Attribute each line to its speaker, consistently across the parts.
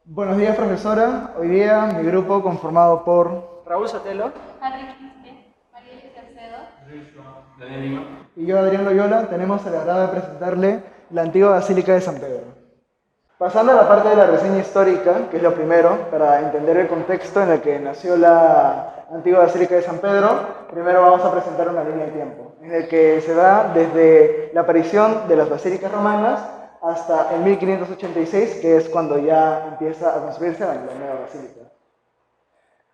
Speaker 1: Buenos días, profesora. Hoy día mi grupo conformado por Raúl Sotelo
Speaker 2: Henry Quispe, María Luisa Alcedo.
Speaker 1: y yo, Adrián Loyola, tenemos el agrado de presentarle la antigua Basílica de San Pedro. Pasando a la parte de la reseña histórica, que es lo primero, para entender el contexto en el que nació la antigua Basílica de San Pedro, primero vamos a presentar una línea de tiempo, en el que se da desde la aparición de las basílicas romanas hasta el 1586, que es cuando ya empieza a construirse la nueva basílica.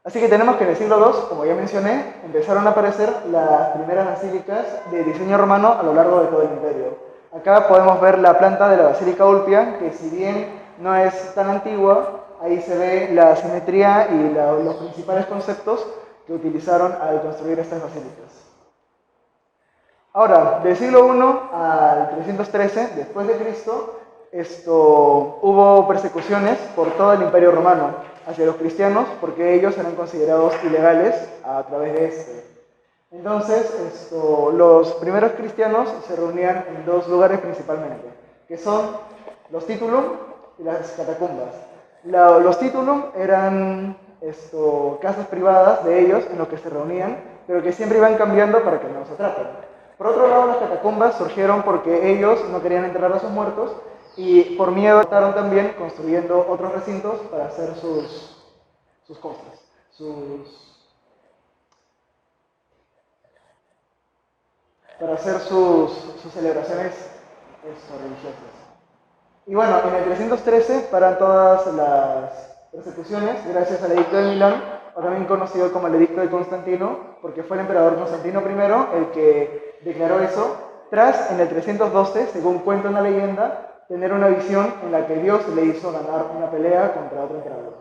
Speaker 1: Así que tenemos que en el siglo II, como ya mencioné, empezaron a aparecer las primeras basílicas de diseño romano a lo largo de todo el imperio. Acá podemos ver la planta de la Basílica Ulpia, que si bien no es tan antigua, ahí se ve la simetría y los principales conceptos que utilizaron al construir estas basílicas. Ahora, del siglo I al 313 después de Cristo, hubo persecuciones por todo el Imperio Romano hacia los cristianos porque ellos eran considerados ilegales a través de este. Entonces, los primeros cristianos se reunían en dos lugares principalmente, que son los titulum y las catacumbas. Los titulum eran casas privadas de ellos en las que se reunían, pero que siempre iban cambiando para que no se atrapen. Por otro lado, las catacumbas surgieron porque ellos no querían enterrar a sus muertos y por miedo estaban también construyendo otros recintos para hacer sus cosas, sus celebraciones religiosas. Y bueno, en el 313 paran todas las persecuciones gracias al Edicto de Milán, o también conocido como el Edicto de Constantino, porque fue el emperador Constantino I el que declaró eso, tras en el 312, según cuenta una leyenda, tener una visión en la que Dios le hizo ganar una pelea contra otro emperador.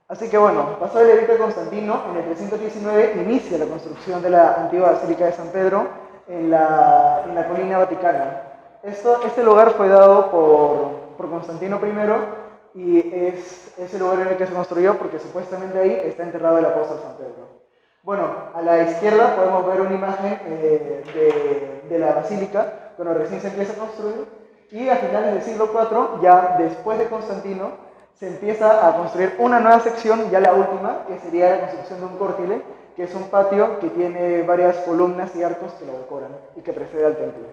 Speaker 1: Así que bueno, pasado el edicto de Constantino, en el 319 inicia la construcción de la antigua Basílica de San Pedro en la colina vaticana. Este lugar fue dado por Constantino I y es el lugar en el que se construyó porque supuestamente ahí está enterrado el apóstol San Pedro. Bueno, a la izquierda podemos ver una imagen de la basílica cuando recién se empieza a construir y a finales del siglo IV, ya después de Constantino, se empieza a construir una nueva sección, ya la última, que sería la construcción de un córtile, que es un patio que tiene varias columnas y arcos que lo decoran y que precede al templo.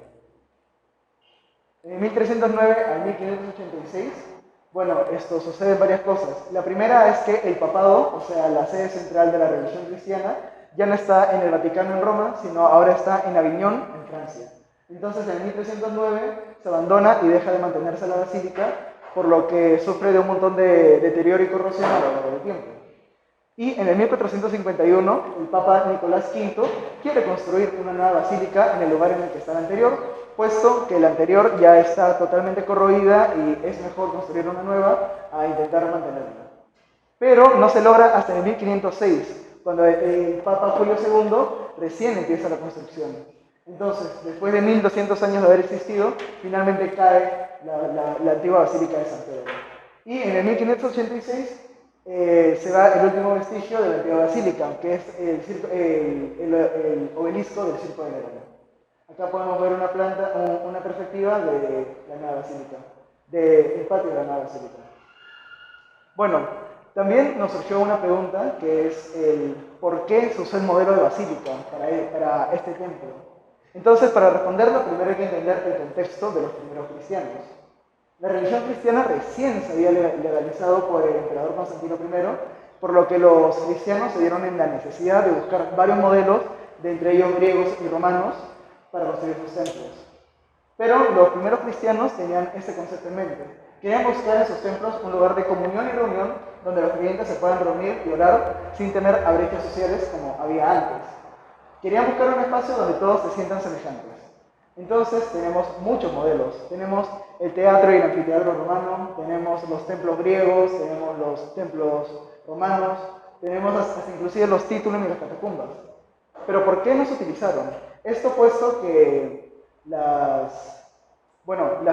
Speaker 1: En 1309 al 1586, bueno, esto sucede varias cosas. La primera es que el papado, o sea, la sede central de la religión cristiana, ya no está en el Vaticano en Roma, sino ahora está en Aviñón, en Francia. Entonces, en 1309 se abandona y deja de mantenerse la basílica, por lo que sufre de un montón de deterioro y corrosión a lo largo del tiempo. Y en el 1451, el Papa Nicolás V quiere construir una nueva basílica en el lugar en el que está la anterior, puesto que la anterior ya está totalmente corroída y es mejor construir una nueva a intentar mantenerla. Pero no se logra hasta el 1506, cuando el Papa Julio II recién empieza la construcción. Entonces, después de 1200 años de haber existido, finalmente cae la antigua Basílica de San Pedro. Y en el 1586 se va el último vestigio de la antigua basílica, que es el obelisco del Circo de Nerón. Acá podemos ver una perspectiva de la nueva basílica, del patio de la nueva basílica. Bueno, también nos surgió una pregunta que es el por qué se usó el modelo de basílica para este templo. Entonces, para responderlo, primero hay que entender el contexto de los primeros cristianos. La religión cristiana recién se había legalizado por el emperador Constantino I, por lo que los cristianos se dieron en la necesidad de buscar varios modelos, de entre ellos griegos y romanos, para construir sus templos. Pero los primeros cristianos tenían ese concepto en mente. Querían buscar en sus templos un lugar de comunión y reunión donde los creyentes se puedan reunir y orar sin temer a brechas sociales como había antes. Querían buscar un espacio donde todos se sientan semejantes. Entonces tenemos muchos modelos. Tenemos el teatro y el anfiteatro romano, tenemos los templos griegos, tenemos los templos romanos, tenemos hasta inclusive los títulos y las catacumbas. Pero ¿por qué no se utilizaron? Esto puesto que las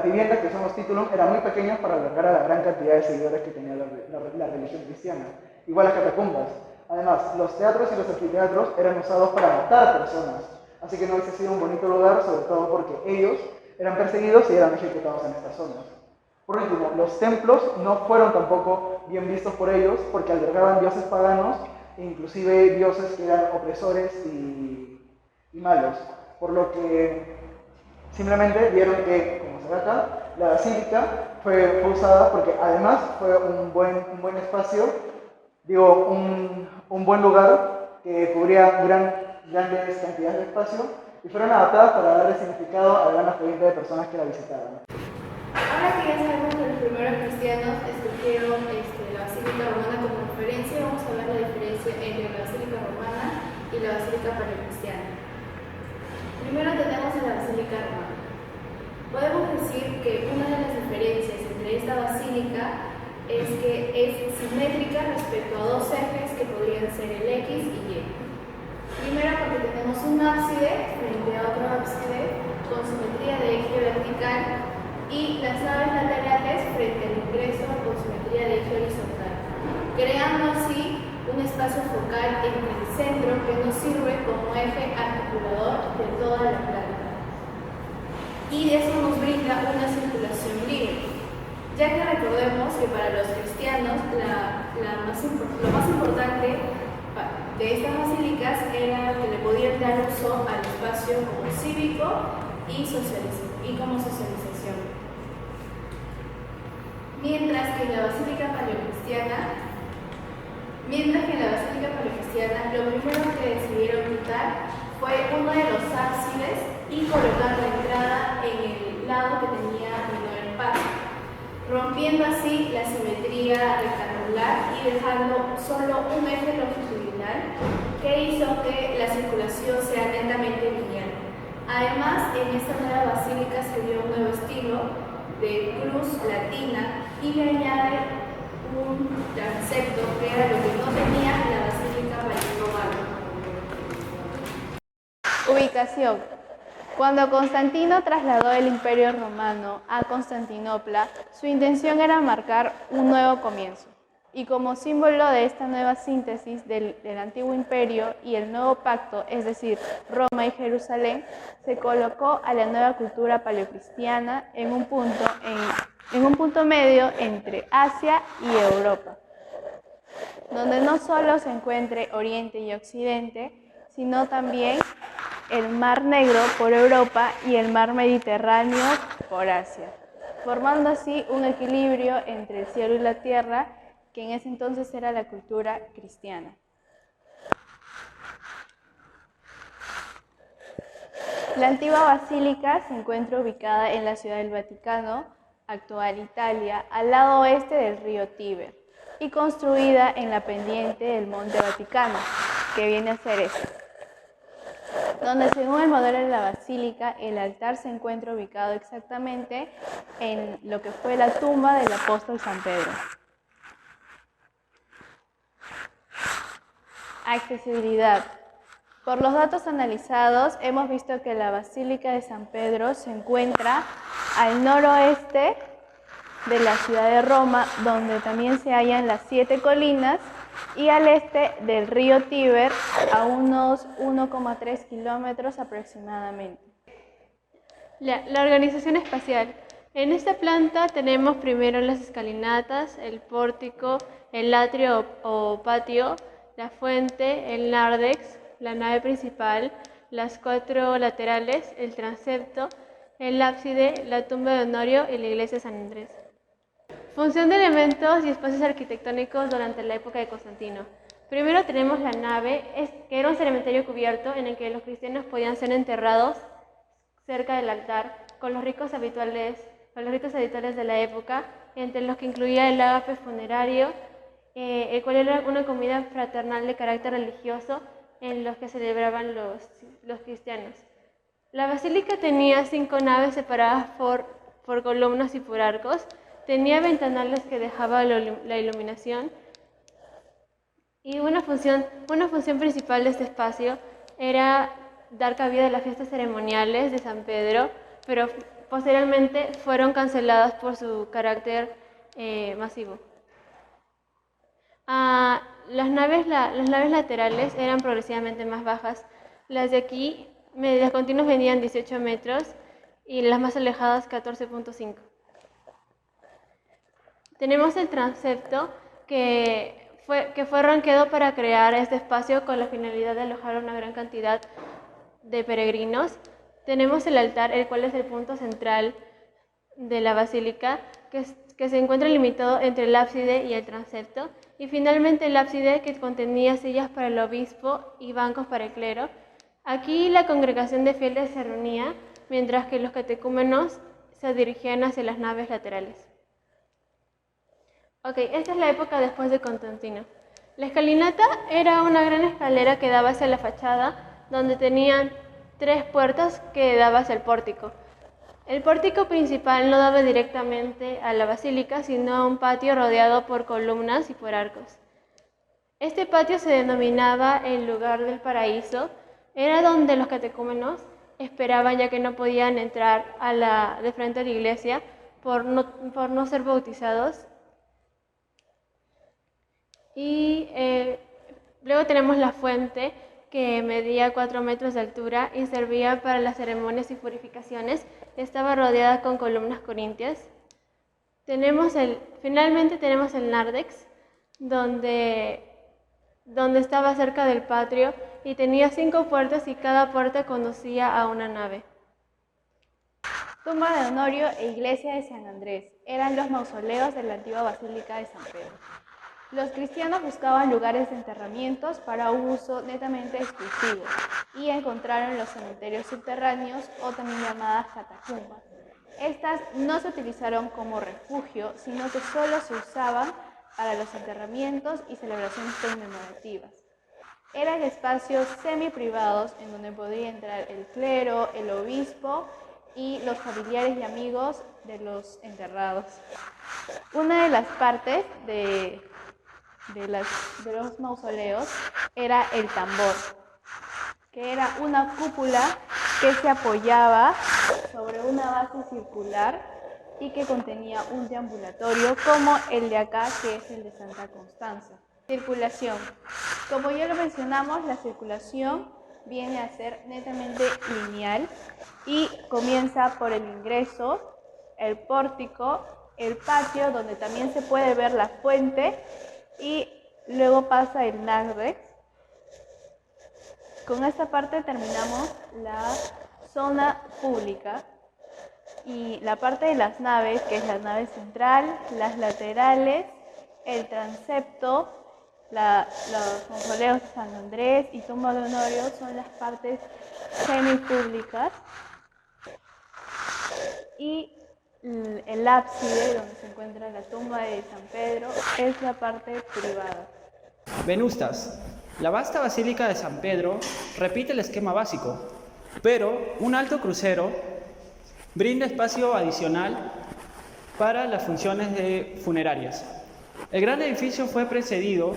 Speaker 1: viviendas, que son los títulos, eran muy pequeñas para albergar a la gran cantidad de seguidores que tenía la religión cristiana. Igual las catacumbas. Además, los teatros y los anfiteatros eran usados para matar personas. Así que no hubiese sido un bonito lugar, sobre todo porque ellos eran perseguidos y eran ejecutados en estas zonas. Por último, los templos no fueron tampoco bien vistos por ellos porque albergaban dioses paganos e inclusive dioses que eran opresores y malos, por lo que simplemente vieron que, como se ve acá, la basílica fue usada porque además fue un buen espacio, digo, un buen lugar que cubría grandes cantidades de espacio y fueron adaptadas para darle significado a la gran afluencia de personas que la visitaban.
Speaker 2: Ahora que ya sabemos que los primeros cristianos escogieron la Basílica Romana como referencia, vamos a ver la diferencia entre la Basílica Romana y la Basílica Paleocristiana. Primero tenemos a la Basílica Romana. Podemos decir que una de las diferencias entre esta basílica es que es simétrica respecto a dos ejes que podrían ser el X y Y. Primero porque tenemos un ábside frente a otro ábside con simetría de eje vertical y las naves laterales frente al ingreso con simetría de eje horizontal, creando así un espacio focal entre el centro que nos sirve como eje articulador de toda la planta. Y de eso nos brinda una circulación libre, ya que recordemos que para los cristianos lo más importante de estas basílicas era que le podían dar uso al espacio como cívico y como socialización. Mientras que en la Basílica Paleocristiana, lo primero que decidieron quitar fue uno de los ábsides y colocar la entrada en el lado que tenía menor espacio, rompiendo así la simetría rectangular y dejando solo un eje longitudinal que hizo que la circulación sea netamente lineal. Además, en esta nueva basílica se dio un nuevo estilo de cruz latina y le añade un transepto que era lo que no tenía la Basílica Romana.
Speaker 3: Ubicación. Cuando Constantino trasladó el Imperio Romano a Constantinopla, su intención era marcar un nuevo comienzo. Y como símbolo de esta nueva síntesis del antiguo imperio y el nuevo pacto, es decir, Roma y Jerusalén, se colocó a la nueva cultura paleocristiana en un punto medio entre Asia y Europa, donde no solo se encuentre Oriente y Occidente, sino también el Mar Negro por Europa y el Mar Mediterráneo por Asia, formando así un equilibrio entre el cielo y la tierra, que en ese entonces era la cultura cristiana. La antigua basílica se encuentra ubicada en la ciudad del Vaticano, actual Italia, al lado oeste del río Tíber, y construida en la pendiente del Monte Vaticano, que viene a ser esto, donde según el modelo de la basílica, el altar se encuentra ubicado exactamente en lo que fue la tumba del apóstol San Pedro. Accesibilidad. Por los datos analizados, hemos visto que la Basílica de San Pedro se encuentra al noroeste de la ciudad de Roma, donde también se hallan las 7 colinas, y al este del río Tíber, a unos 1,3 kilómetros aproximadamente.
Speaker 4: La organización espacial. En esta planta tenemos primero las escalinatas, el pórtico, el atrio o patio, la fuente, el nártex, la nave principal, las 4 laterales, el transepto, el ábside, la tumba de Honorio y la iglesia de San Andrés. Función de elementos y espacios arquitectónicos durante la época de Constantino. Primero tenemos la nave, que era un cementerio cubierto en el que los cristianos podían ser enterrados cerca del altar, con los ritos habituales de la época, entre los que incluía el ágape funerario, el cual era una comida fraternal de carácter religioso en los que celebraban los cristianos. La basílica tenía 5 naves separadas por columnas y por arcos, tenía ventanales que dejaban la iluminación, y una función principal de este espacio era dar cabida a las fiestas ceremoniales de San Pedro, pero posteriormente fueron canceladas por su carácter masivo. Las naves laterales eran progresivamente más bajas. Las de aquí, las continuas medían 18 metros y las más alejadas 14,5. Tenemos el transepto que fue ranqueado para crear este espacio con la finalidad de alojar una gran cantidad de peregrinos. Tenemos el altar, el cual es el punto central de la basílica, que se encuentra limitado entre el ábside y el transepto. Y finalmente el ábside, que contenía sillas para el obispo y bancos para el clero. Aquí la congregación de fieles se reunía, mientras que los catecúmenos se dirigían hacia las naves laterales. Ok, esta es la época después de Constantino. La escalinata era una gran escalera que daba hacia la fachada, donde tenían 3 puertas que daban hacia el pórtico. El pórtico principal no daba directamente a la basílica, sino a un patio rodeado por columnas y por arcos. Este patio se denominaba el lugar del paraíso. Era donde los catecúmenos esperaban, ya que no podían entrar de frente a la iglesia por no ser bautizados. Y luego tenemos la fuente, que medía 4 metros de altura y servía para las ceremonias y purificaciones. Estaba rodeada con columnas corintias. Finalmente tenemos el nártex, donde estaba cerca del patio y tenía 5 puertas y cada puerta conducía a una nave.
Speaker 3: Tumba de Honorio e iglesia de San Andrés eran los mausoleos de la antigua Basílica de San Pedro. Los cristianos buscaban lugares de enterramientos para un uso netamente exclusivo y encontraron los cementerios subterráneos, o también llamadas catacumbas. Estas no se utilizaron como refugio, sino que solo se usaban para los enterramientos y celebraciones conmemorativas. Eran espacios semi-privados en donde podía entrar el clero, el obispo y los familiares y amigos de los enterrados. Una de las partes de los mausoleos era el tambor, que era una cúpula que se apoyaba sobre una base circular y que contenía un deambulatorio como el de acá, que es el de Santa Constanza. Circulación. Como ya lo mencionamos, la circulación viene a ser netamente lineal y comienza por el ingreso, el pórtico, el patio, donde también se puede ver la fuente, y luego pasa el nártex. Con esta parte terminamos la zona pública y la parte de las naves, que es la nave central, las laterales, el transepto, los mausoleos de San Andrés y tumba de Honorio son las partes semipúblicas, y el ábside, donde se encuentra la tumba de San Pedro, es la parte privada.
Speaker 5: Venustas. La vasta Basílica de San Pedro repite el esquema básico, pero un alto crucero brinda espacio adicional para las funciones funerarias. El gran edificio fue precedido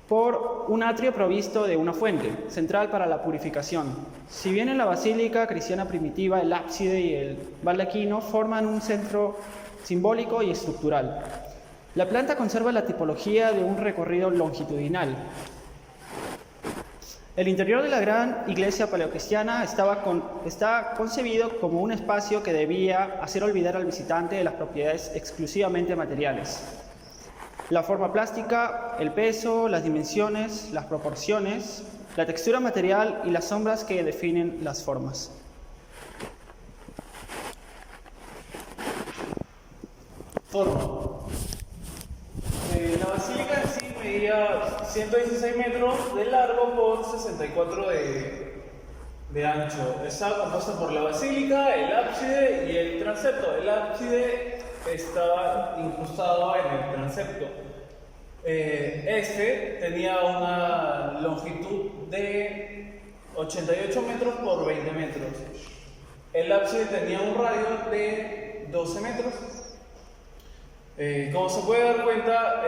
Speaker 5: por un atrio provisto de una fuente central para la purificación. Si bien en la basílica cristiana primitiva el ábside y el baldaquino forman un centro simbólico y estructural, la planta conserva la tipología de un recorrido longitudinal. El interior de la gran iglesia paleocristiana está concebido como un espacio que debía hacer olvidar al visitante de las propiedades exclusivamente materiales. La forma plástica, el peso, las dimensiones, las proporciones, la textura material y las sombras que definen las formas.
Speaker 6: Forma. La basílica en sí medía 116 metros de largo por 64 de ancho. Estaba compuesta por la basílica, el ábside y el transepto. El ábside estaba incrustado en el transepto. Este tenía una longitud de 88 metros por 20 metros. El ábside tenía un radio de 12 metros. Como se puede dar cuenta,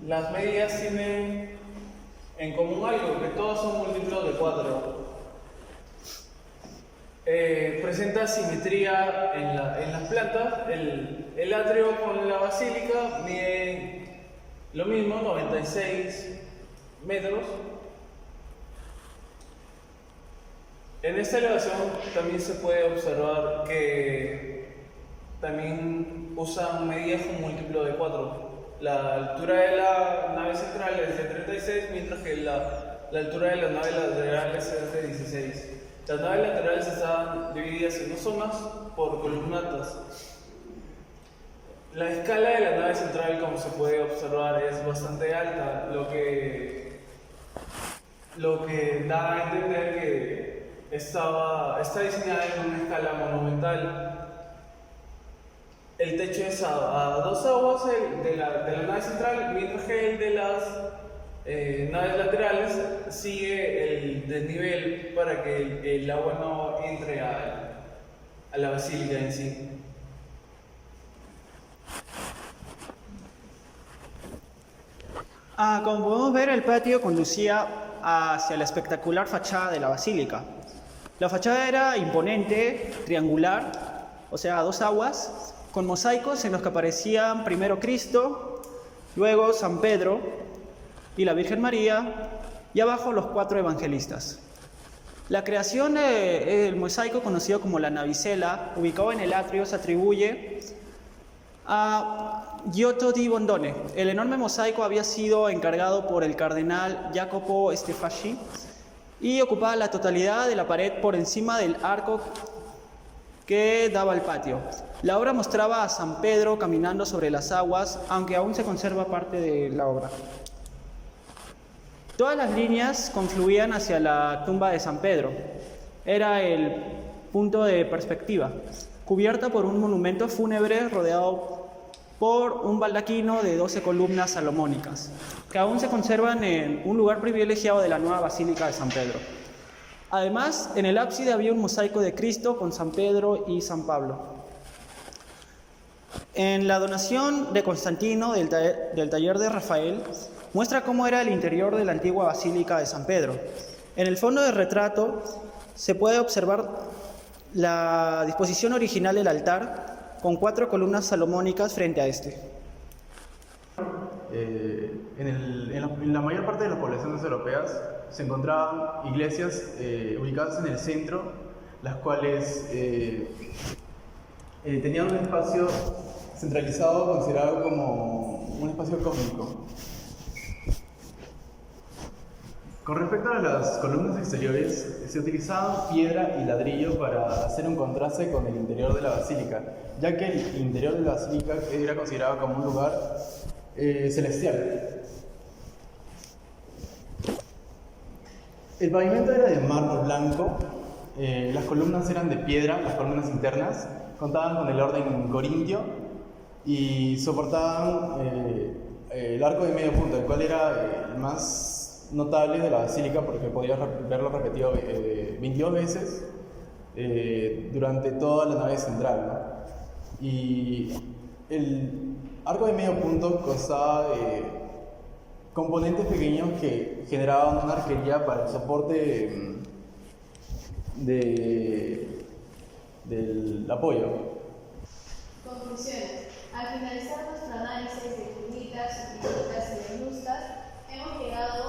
Speaker 6: las medidas tienen en común algo, que todos son múltiplos de 4. Presenta simetría en las plantas. El atrio con la basílica mide lo mismo, 96 metros. En esta elevación también se puede observar que también usan medidas con múltiplo de 4. La altura de la nave central es de 36, mientras que la altura de las naves laterales es de 16. Las naves laterales están divididas en dos zonas por columnatas. La escala de la nave central, como se puede observar, es bastante alta, lo que da a entender que está diseñada en una escala monumental. El techo es a 2 aguas de la nave central, mientras que el de las naves laterales sigue el desnivel para que el agua no entre a la basílica en sí.
Speaker 5: Como podemos ver, el patio conducía hacia la espectacular fachada de la basílica. La fachada era imponente, triangular, o sea, a 2 aguas, con mosaicos en los que aparecían primero Cristo, luego San Pedro y la Virgen María, y abajo los 4 evangelistas. La creación del mosaico, conocido como la navicella, ubicado en el atrio, se atribuye a Giotto di Bondone. El enorme mosaico había sido encargado por el cardenal Jacopo Stefasci y ocupaba la totalidad de la pared por encima del arco que daba al patio. La obra mostraba a San Pedro caminando sobre las aguas, aunque aún se conserva parte de la obra. Todas las líneas confluían hacia la tumba de San Pedro. Era el punto de perspectiva, cubierta por un monumento fúnebre rodeado por un baldaquino de 12 columnas salomónicas, que aún se conservan en un lugar privilegiado de la nueva Basílica de San Pedro. Además, en el ábside había un mosaico de Cristo con San Pedro y San Pablo. En la donación de Constantino del taller de Rafael, muestra cómo era el interior de la antigua Basílica de San Pedro. En el fondo del retrato se puede observar la disposición original del altar, con 4 columnas salomónicas frente a este.
Speaker 7: En la mayor parte de las poblaciones europeas se encontraban iglesias ubicadas en el centro, las cuales tenían un espacio centralizado considerado como un espacio cósmico. Con respecto a las columnas exteriores, se utilizaban piedra y ladrillo para hacer un contraste con el interior de la basílica, ya que el interior de la basílica era considerado como un lugar celestial. El pavimento era de mármol blanco, las columnas eran de piedra, las columnas internas, contaban con el orden corintio y soportaban el arco de medio punto, el cual era el más notable de la basílica porque podías verlo repetido 22 veces durante toda la nave central, ¿no? Y el arco de medio punto constaba de componentes pequeños que generaban una arquería para el soporte del apoyo.
Speaker 2: Conclusiones. Al finalizar nuestro análisis de finitas, subfinitas y venustas, hemos llegado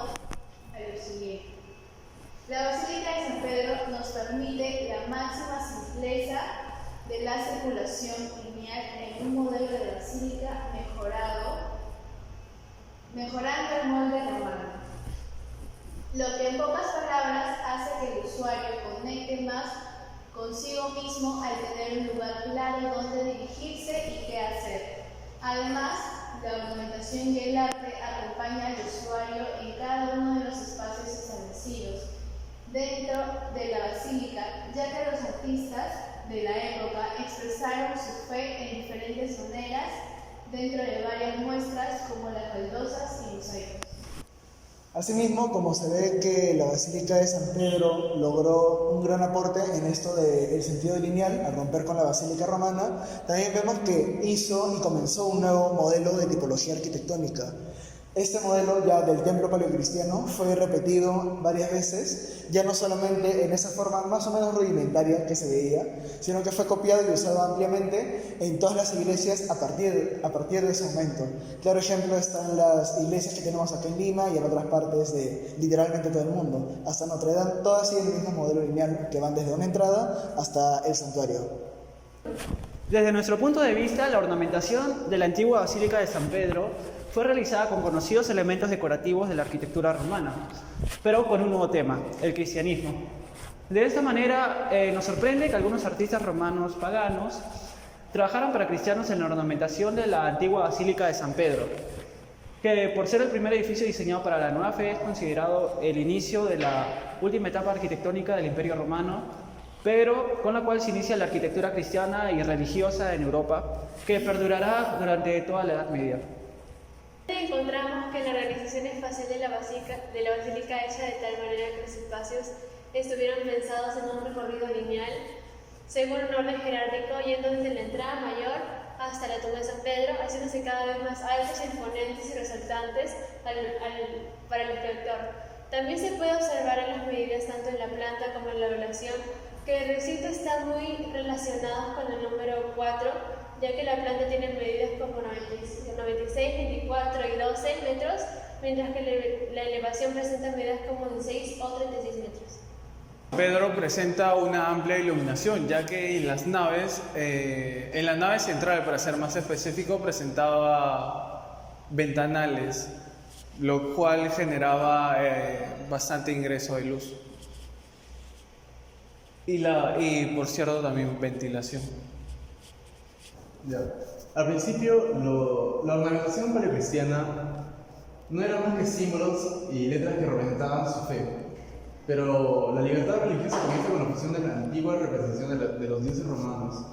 Speaker 2: a lo siguiente. La Basílica de San Pedro nos permite la máxima simpleza de la circulación lineal en un modelo de basílica mejorando el molde romano. Lo que en pocas palabras hace que el usuario conecte más consigo mismo al tener un lugar claro donde dirigirse y qué hacer. Además, la ornamentación y el arte acompañan al usuario en cada uno de los espacios establecidos dentro de la basílica, ya que los artistas de la época expresaron su fe en diferentes maneras dentro de varias muestras como las baldosas y mosaicos.
Speaker 1: Asimismo, como se ve que la Basílica de San Pedro logró un gran aporte en esto del sentido lineal, al romper con la Basílica Romana, también vemos que hizo y comenzó un nuevo modelo de tipología arquitectónica. Este modelo ya del templo paleocristiano fue repetido varias veces, ya no solamente en esa forma más o menos rudimentaria que se veía, sino que fue copiado y usado ampliamente en todas las iglesias a partir de ese momento. Claro ejemplo están las iglesias que tenemos acá en Lima y en otras partes de literalmente todo el mundo. Hasta Notre Dame, todas siguen el mismo modelo lineal que van desde una entrada hasta el santuario.
Speaker 5: Desde nuestro punto de vista, la ornamentación de la antigua Basílica de San Pedro fue realizada con conocidos elementos decorativos de la arquitectura romana, pero con un nuevo tema, el cristianismo. De esta manera, nos sorprende que algunos artistas romanos paganos trabajaran para cristianos en la ornamentación de la antigua Basílica de San Pedro, que por ser el primer edificio diseñado para la nueva fe es considerado el inicio de la última etapa arquitectónica del Imperio Romano, pero con la cual se inicia la arquitectura cristiana y religiosa en Europa, que perdurará durante toda la Edad Media.
Speaker 4: Encontramos que la organización espacial de la basílica hecha de tal manera que los espacios estuvieron pensados en un recorrido lineal según un orden jerárquico, yendo desde la entrada mayor hasta la tumba de San Pedro, haciéndose cada vez más altos, imponentes y resaltantes para el espectador. También se puede observar en las medidas tanto en la planta como en la elevación que el recinto está muy relacionado con el número 4, ya que la planta tiene medidas como 96, 24 y 12 metros, mientras que la elevación presenta medidas como 16 o 36 metros.
Speaker 6: Pedro presenta una amplia iluminación, ya que en las naves, en la nave central, para ser más específico, presentaba ventanales, lo cual generaba bastante ingreso de luz. Y por cierto también ventilación.
Speaker 7: Ya. Al principio, la ornamentación paleocristiana no era más que símbolos y letras que representaban su fe. Pero la libertad religiosa comienza con la fusión de la antigua representación de los dioses romanos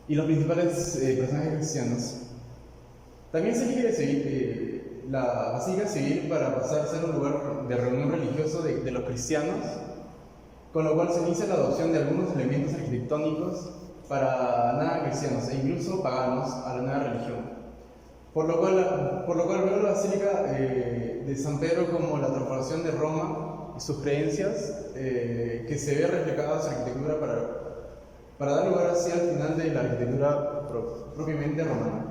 Speaker 7: y los principales personajes cristianos. También se quiere seguir la basílica civil para pasar a ser un lugar de reunión religioso de los cristianos, con lo cual se inicia la adopción de algunos elementos arquitectónicos para nada cristianos e incluso paganos a la nueva religión. Por lo cual veo la basílica de San Pedro como la transformación de Roma y sus creencias que se ve reflejada en su arquitectura para dar lugar así al final de la arquitectura propiamente romana.